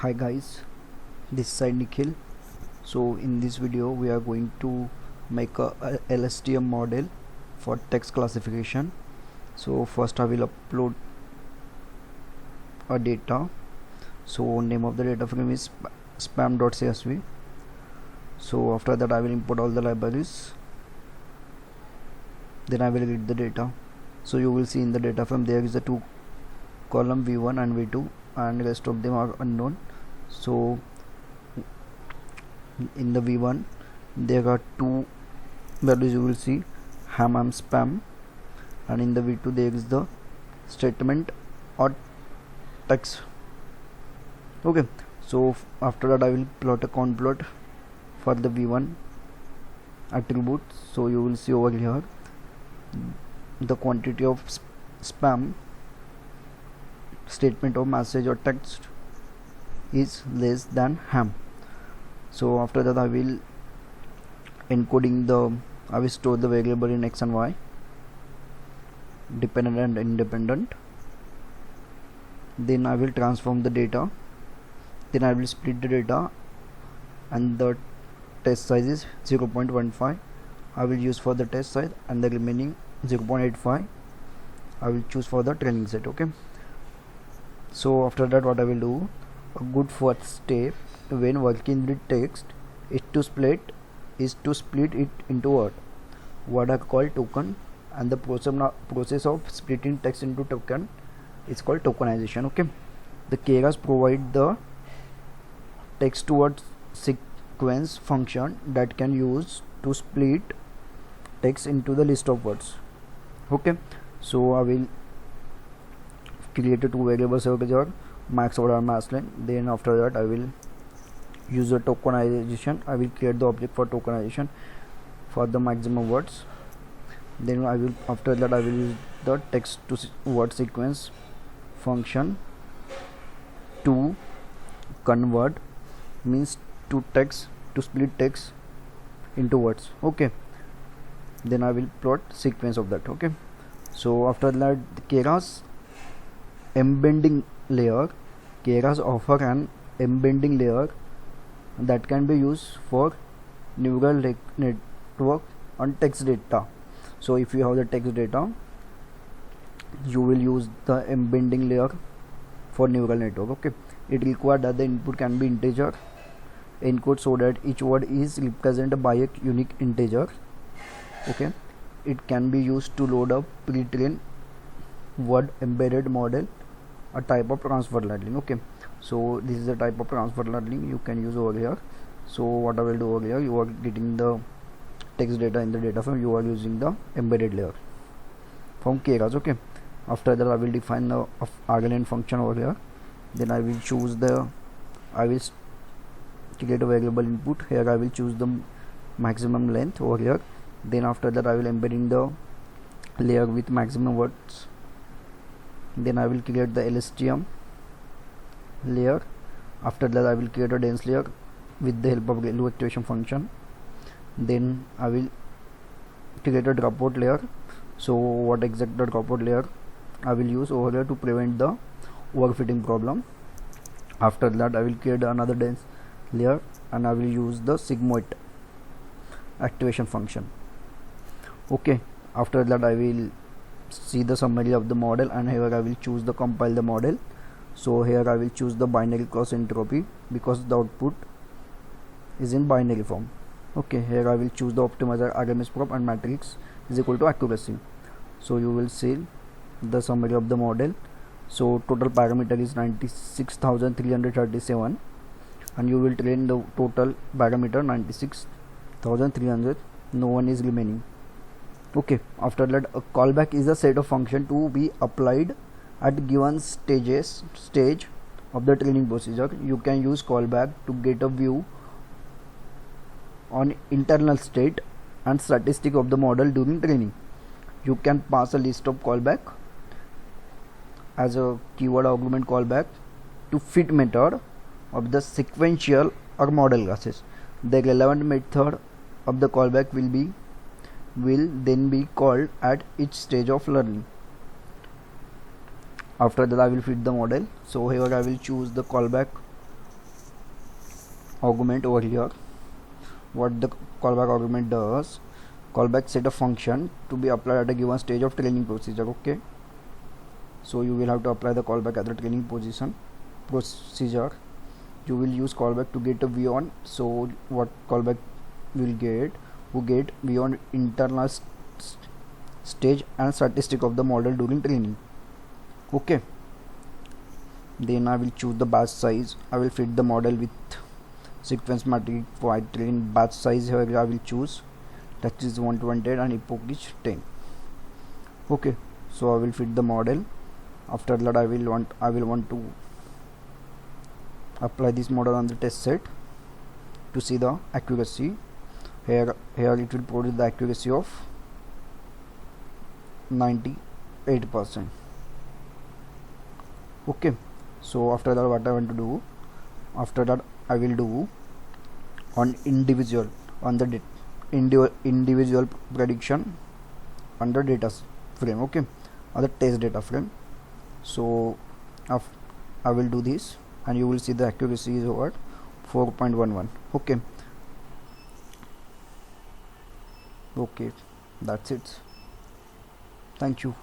Hi guys, this side Nikhil. So in this video we are going to make a LSTM model for text classification. So first I will upload a data. So name of the data frame is spam.csv. So after that I will import all the libraries. Then I will read the data. So you will see in the data frame there is a two column v1 and v2 and rest of them are unknown. So in the v1 there are two values, you will see ham and spam, and in the v2 there is the statement or text. Okay, so after that I will plot a count plot for the v1 attribute. So you will see over here the quantity of spam statement or message or text is less than ham. So after that I will store the variable in x and y, dependent and independent. Then I will transform the data. Then I will split the data, and the test size is 0.15 I will use for the test size, and the remaining 0.85 I will choose for the training set. Okay, so after that what I will do, a good first step when working with text is to split it into what are called token, and the process of splitting text into token is called tokenization. Okay, the Keras provide the text to word sequence function that can use to split text into the list of words. Okay, so I will create two variables over here, max order and max length. Then after that I will use the tokenization. I will create the object for tokenization for the maximum words. Then after that I will use the text to word sequence function to convert, means to split text into words. Okay, then I will plot sequence of that. Okay, so after that Keras embedding layer, Keras offer an embedding layer that can be used for neural network on text data. So if you have the text data, you will use the embedding layer for neural network. Okay, it requires that the input can be integer encode so that each word is represented by a unique integer. Okay, it can be used to load up pre-trained word embedded model, a type of transfer learning. Okay, so this is a type of transfer learning you can use over here. So what I will do over here, you are getting the text data in the data frame, you are using the embedded layer from Keras. Okay, after that I will define the RLN function over here. Then I will create a variable input. Here I will choose the maximum length over here. Then after that I will embed in the layer with maximum words. Then I will create the LSTM layer. After that I will create a dense layer with the help of ReLU activation function. Then I will create a dropout layer. So what exact the dropout layer I will use over here to prevent the overfitting problem. After that I will create another dense layer, and I will use the sigmoid activation function. Okay, after that I will see the summary of the model, and here I will choose the compile the model. So here I will choose the binary cross entropy because the output is in binary form. Okay, here I will choose the optimizer RMS prop and matrix is equal to accuracy. So you will see the summary of the model. So total parameter is 96,337, and you will train the total parameter 96,300. No one is remaining. Okay, after that a callback is a set of function to be applied at given stage of the training procedure. You can use callback to get a view on internal state and statistic of the model during training. You can pass a list of callback as a keyword augment callback to fit method of the sequential or model classes. The relevant method of the callback will then be called at each stage of learning. After that I will fit the model. So here I will choose the callback argument over here. What the callback argument does, callback set a function to be applied at a given stage of training procedure. Okay, so you will have to apply the callback at the training procedure. You will use callback to get a view on. So what callback will get, who get beyond internal stage and statistic of the model during training. Okay, then I will choose the batch size. I will fit the model with sequence matrix for train batch size. Here I will choose that is 120 and epoch is 10. Okay, so I will fit the model. After that I will want to apply this model on the test set to see the accuracy. Here it will produce the accuracy of 98%. Okay, so after that what I want to do, after that I will do on individual prediction on the data frame. Okay, on the test data frame. So I will do this and you will see the accuracy is over 4.11. Okay, that's it. Thank you.